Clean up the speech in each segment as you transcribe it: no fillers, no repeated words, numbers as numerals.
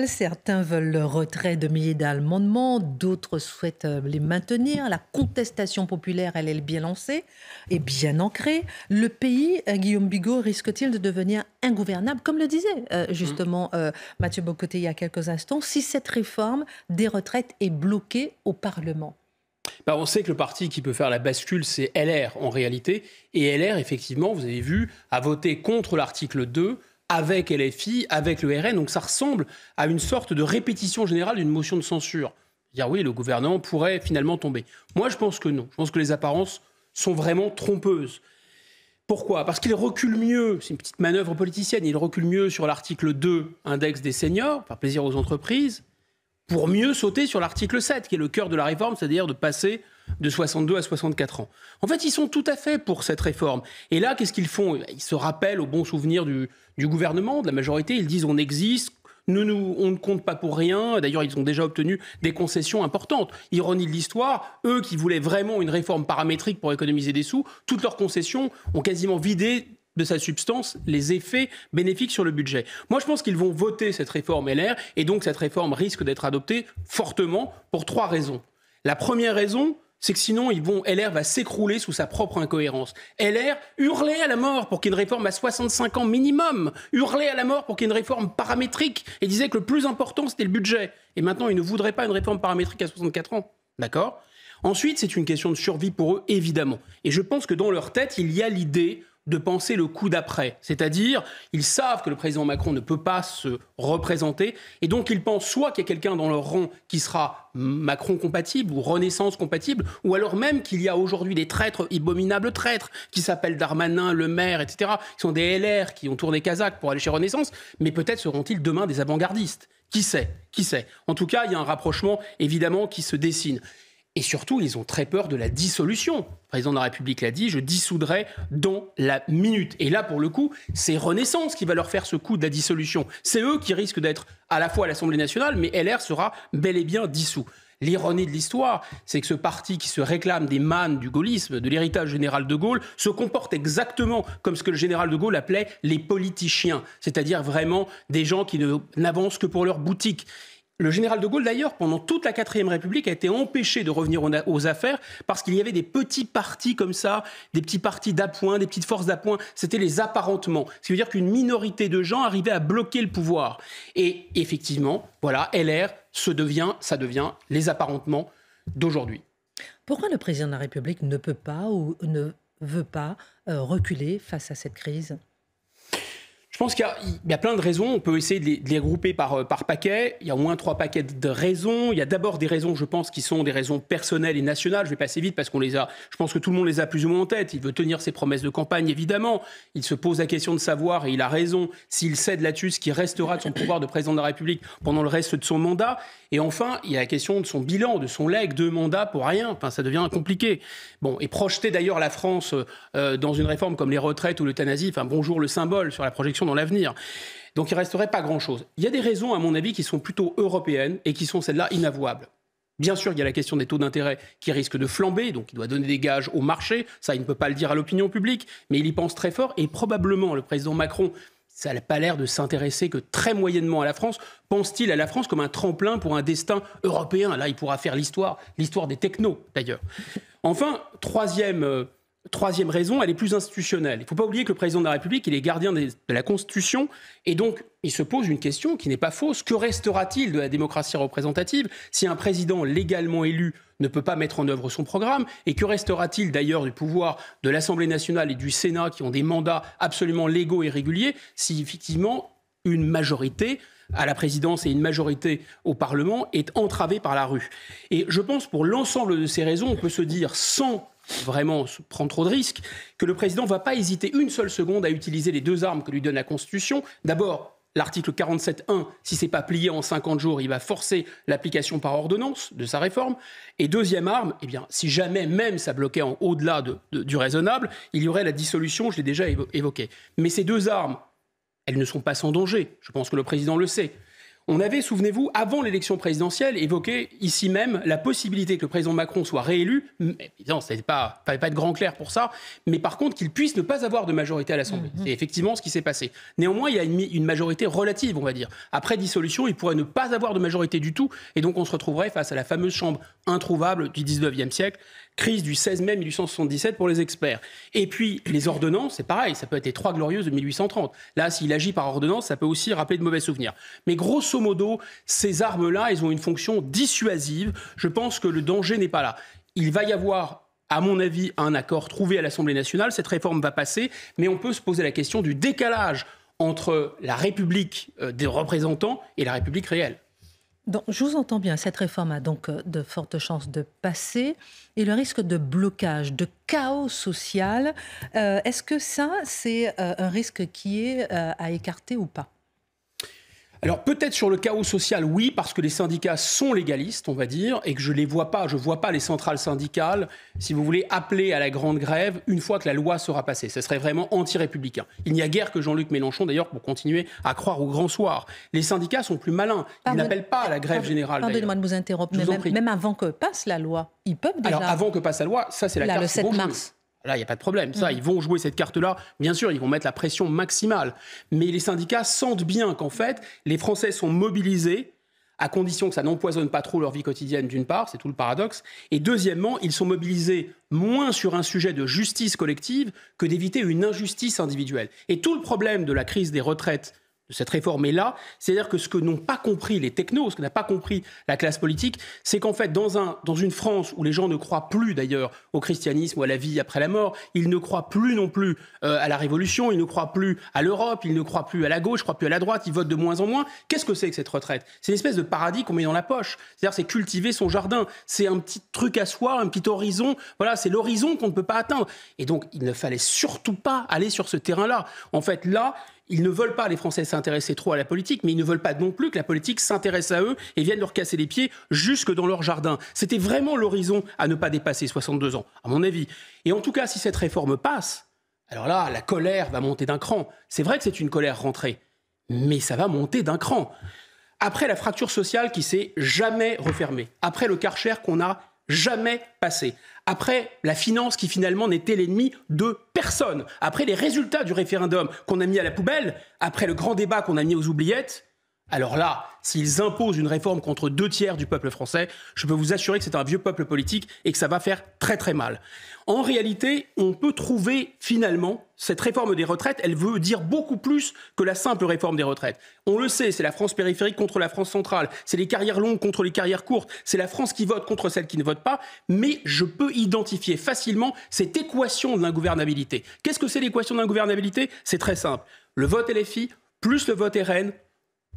Certains veulent le retrait de milliers d'amendements, d'autres souhaitent les maintenir. La contestation populaire, elle est bien lancée et bien ancrée. Le pays, Guillaume Bigot, risque-t-il de devenir ingouvernable, comme le disait justement Mathieu Bocoté il y a quelques instants, si cette réforme des retraites est bloquée au Parlement? On sait que le parti qui peut faire la bascule, c'est LR en réalité. Et LR, effectivement, vous avez vu, a voté contre l'article 2 avec LFI, avec le RN. Donc ça ressemble à une sorte de répétition générale d'une motion de censure. Dire oui, le gouvernement pourrait finalement tomber. Moi, je pense que non. Je pense que les apparences sont vraiment trompeuses. Pourquoi ? Parce qu'il recule mieux, c'est une petite manœuvre politicienne, il recule mieux sur l'article 2, index des seniors, par plaisir aux entreprises, pour mieux sauter sur l'article 7, qui est le cœur de la réforme, c'est-à-dire de passer de 62 à 64 ans. En fait, ils sont tout à fait pour cette réforme. Et là, qu'est-ce qu'ils font ? Ils se rappellent au bon souvenir du gouvernement, de la majorité. Ils disent on existe, on ne compte pas pour rien. D'ailleurs, ils ont déjà obtenu des concessions importantes. Ironie de l'histoire, eux qui voulaient vraiment une réforme paramétrique pour économiser des sous, toutes leurs concessions ont quasiment vidé de sa substance les effets bénéfiques sur le budget. Moi, je pense qu'ils vont voter cette réforme LR, et donc cette réforme risque d'être adoptée fortement pour 3 raisons. La première raison, c'est que sinon, LR va s'écrouler sous sa propre incohérence. LR hurlait à la mort pour qu'il y ait une réforme à 65 ans minimum, hurlait à la mort pour qu'il y ait une réforme paramétrique, et disait que le plus important, c'était le budget. Et maintenant, ils ne voudraient pas une réforme paramétrique à 64 ans. D'accord ? Ensuite, c'est une question de survie pour eux, évidemment. Et je pense que dans leur tête, il y a l'idée de penser le coup d'après. C'est-à-dire, ils savent que le président Macron ne peut pas se représenter, et donc ils pensent soit qu'il y a quelqu'un dans leur rang qui sera Macron compatible ou Renaissance compatible, ou alors même qu'il y a aujourd'hui des traîtres, abominables traîtres, qui s'appellent Darmanin, Le Maire, etc., qui sont des LR, qui ont tourné Kazakh pour aller chez Renaissance, mais peut-être seront-ils demain des avant-gardistes. Qui sait ? En tout cas, il y a un rapprochement, évidemment, qui se dessine. Et surtout, ils ont très peur de la dissolution. Le président de la République l'a dit, je dissoudrai dans la minute. Et là, pour le coup, c'est Renaissance qui va leur faire ce coup de la dissolution. C'est eux qui risquent d'être à la fois à l'Assemblée nationale, mais LR sera bel et bien dissous. L'ironie de l'histoire, c'est que ce parti qui se réclame des mânes du gaullisme, de l'héritage général de Gaulle, se comporte exactement comme ce que le général de Gaulle appelait les politiciens, c'est-à-dire vraiment des gens qui n'avancent que pour leur boutique. Le général de Gaulle, d'ailleurs, pendant toute la 4e République, a été empêché de revenir aux affaires parce qu'il y avait des petits partis comme ça, des petits partis d'appoint, des petites forces d'appoint. C'était les apparentements. Ce qui veut dire qu'une minorité de gens arrivait à bloquer le pouvoir. Et effectivement, voilà, LR, ça devient les apparentements d'aujourd'hui. Pourquoi le président de la République ne peut pas ou ne veut pas reculer face à cette crise ? Je pense qu'il y a plein de raisons. On peut essayer de les regrouper par paquet. Il y a au moins 3 paquets de raisons. Il y a d'abord des raisons, je pense, qui sont des raisons personnelles et nationales. Je vais passer vite parce je pense que tout le monde les a plus ou moins en tête. Il veut tenir ses promesses de campagne, évidemment. Il se pose la question de savoir, et il a raison, s'il cède là-dessus, ce qui restera de son pouvoir de président de la République pendant le reste de son mandat. Et enfin, il y a la question de son bilan, de son legs, 2 mandats pour rien. Enfin, ça devient compliqué. Bon, et projeter d'ailleurs la France dans une réforme comme les retraites ou l'euthanasie, enfin, bonjour le symbole sur la projection dans l'avenir. Donc il ne resterait pas grand-chose. Il y a des raisons, à mon avis, qui sont plutôt européennes et qui sont celles-là inavouables. Bien sûr, il y a la question des taux d'intérêt qui risquent de flamber, donc il doit donner des gages au marché. Ça, il ne peut pas le dire à l'opinion publique, mais il y pense très fort. Et probablement, le président Macron, ça n'a pas l'air de s'intéresser que très moyennement à la France. Pense-t-il à la France comme un tremplin pour un destin européen ? Là, il pourra faire l'histoire des technos, d'ailleurs. Enfin, troisième raison, elle est plus institutionnelle. Il ne faut pas oublier que le président de la République, il est gardien de la Constitution, et donc il se pose une question qui n'est pas fausse. Que restera-t-il de la démocratie représentative si un président légalement élu ne peut pas mettre en œuvre son programme ? Et que restera-t-il d'ailleurs du pouvoir de l'Assemblée nationale et du Sénat qui ont des mandats absolument légaux et réguliers si effectivement une majorité à la présidence et une majorité au Parlement est entravée par la rue ? Et je pense pour l'ensemble de ces raisons, on peut se dire sans vraiment prendre trop de risques, que le président ne va pas hésiter une seule seconde à utiliser les 2 armes que lui donne la Constitution. D'abord, l'article 47.1, si ce n'est pas plié en 50 jours, il va forcer l'application par ordonnance de sa réforme. Et deuxième arme, eh bien, si jamais même ça bloquait au-delà du raisonnable, il y aurait la dissolution, je l'ai déjà évoqué. Mais ces 2 armes, elles ne sont pas sans danger. Je pense que le président le sait. On avait, souvenez-vous, avant l'élection présidentielle, évoqué ici même la possibilité que le président Macron soit réélu. Évidemment, ça ne fallait pas être grand clair pour ça, mais par contre qu'il puisse ne pas avoir de majorité à l'Assemblée. C'est effectivement ce qui s'est passé. Néanmoins, il y a une majorité relative, on va dire. Après dissolution, il pourrait ne pas avoir de majorité du tout, et donc on se retrouverait face à la fameuse chambre introuvable du 19e siècle, crise du 16 mai 1877 pour les experts. Et puis, les ordonnances, c'est pareil, ça peut être les Trois Glorieuses de 1830. Là, s'il agit par ordonnance, ça peut aussi rappeler de mauvais souvenirs. Mais grosso modo, ces armes-là, elles ont une fonction dissuasive. Je pense que le danger n'est pas là. Il va y avoir, à mon avis, un accord trouvé à l'Assemblée nationale. Cette réforme va passer, mais on peut se poser la question du décalage entre la République des représentants et la République réelle. Donc, je vous entends bien, cette réforme a donc de fortes chances de passer et le risque de blocage, de chaos social, est-ce que ça, c'est un risque qui est à écarter ou pas ? Alors peut-être sur le chaos social, oui, parce que les syndicats sont légalistes, on va dire, et que je vois pas les centrales syndicales, si vous voulez, appeler à la grande grève une fois que la loi sera passée. Ce serait vraiment anti-républicain. Il n'y a guère que Jean-Luc Mélenchon, d'ailleurs, pour continuer à croire au grand soir. Les syndicats sont plus malins. Ils n'appellent pas à la grève générale. Pardonnez-moi de vous interrompre, mais même avant que passe la loi, ils peuvent déjà... Alors avant que passe la loi, ça c'est la carte le 7 mars. Là, il n'y a pas de problème. Ça, ils vont jouer cette carte-là. Bien sûr, ils vont mettre la pression maximale. Mais les syndicats sentent bien qu'en fait, les Français sont mobilisés à condition que ça n'empoisonne pas trop leur vie quotidienne, d'une part, c'est tout le paradoxe. Et deuxièmement, ils sont mobilisés moins sur un sujet de justice collective que d'éviter une injustice individuelle. Et tout le problème de la crise des retraites, de cette réforme est là, c'est-à-dire que ce que n'ont pas compris les technos, ce que n'a pas compris la classe politique, c'est qu'en fait, dans une France où les gens ne croient plus d'ailleurs au christianisme ou à la vie après la mort, ils ne croient plus non plus à la Révolution, ils ne croient plus à l'Europe, ils ne croient plus à la gauche, ils ne croient plus à la droite, ils votent de moins en moins. Qu'est-ce que c'est que cette retraite ? C'est une espèce de paradis qu'on met dans la poche. C'est-à-dire c'est cultiver son jardin, c'est un petit truc à soi, un petit horizon, voilà, c'est l'horizon qu'on ne peut pas atteindre. Et donc, il ne fallait surtout pas aller sur ce terrain-là. En fait, là, ils ne veulent pas, les Français, s'intéresser trop à la politique, mais ils ne veulent pas non plus que la politique s'intéresse à eux et vienne leur casser les pieds jusque dans leur jardin. C'était vraiment l'horizon à ne pas dépasser, 62 ans, à mon avis. Et en tout cas, si cette réforme passe, alors là, la colère va monter d'un cran. C'est vrai que c'est une colère rentrée, mais ça va monter d'un cran. Après la fracture sociale qui s'est jamais refermée, après le Karcher qu'on n'a jamais passé, après la finance qui finalement n'était l'ennemi de personne, après les résultats du référendum qu'on a mis à la poubelle, après le grand débat qu'on a mis aux oubliettes, alors là, s'ils imposent une réforme contre 2/3 du peuple français, je peux vous assurer que c'est un vieux peuple politique et que ça va faire très très mal. En réalité, on peut trouver finalement, cette réforme des retraites, elle veut dire beaucoup plus que la simple réforme des retraites. On le sait, c'est la France périphérique contre la France centrale, c'est les carrières longues contre les carrières courtes, c'est la France qui vote contre celle qui ne vote pas, mais je peux identifier facilement cette équation de l'ingouvernabilité. Qu'est-ce que c'est l'équation de l'ingouvernabilité ? C'est très simple. Le vote LFI plus le vote RN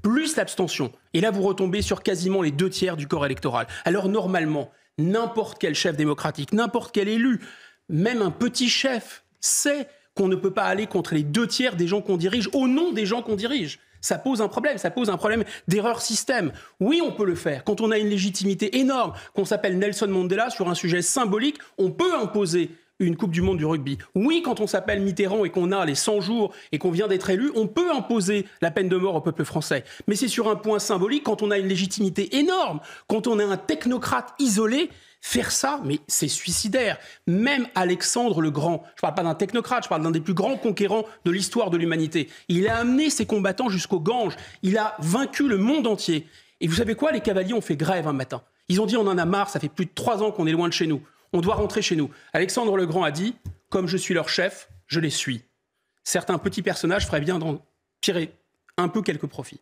plus l'abstention. Et là, vous retombez sur quasiment les 2/3 du corps électoral. Alors normalement, n'importe quel chef démocratique, n'importe quel élu, même un petit chef, sait qu'on ne peut pas aller contre les 2/3 des gens qu'on dirige, au nom des gens qu'on dirige. Ça pose un problème d'erreur système. Oui, on peut le faire. Quand on a une légitimité énorme, qu'on s'appelle Nelson Mandela, sur un sujet symbolique, on peut imposer une Coupe du Monde du rugby. Oui, quand on s'appelle Mitterrand et qu'on a les 100 jours et qu'on vient d'être élu, on peut imposer la peine de mort au peuple français. Mais c'est sur un point symbolique, quand on a une légitimité énorme, quand on est un technocrate isolé, faire ça, mais c'est suicidaire. Même Alexandre le Grand, je ne parle pas d'un technocrate, je parle d'un des plus grands conquérants de l'histoire de l'humanité. Il a amené ses combattants jusqu'au Gange. Il a vaincu le monde entier. Et vous savez quoi ? Les cavaliers ont fait grève un matin. Ils ont dit on en a marre, ça fait plus de 3 ans qu'on est loin de chez nous. On doit rentrer chez nous. Alexandre le Grand a dit « Comme je suis leur chef, je les suis ». Certains petits personnages feraient bien d'en tirer un peu quelques profits.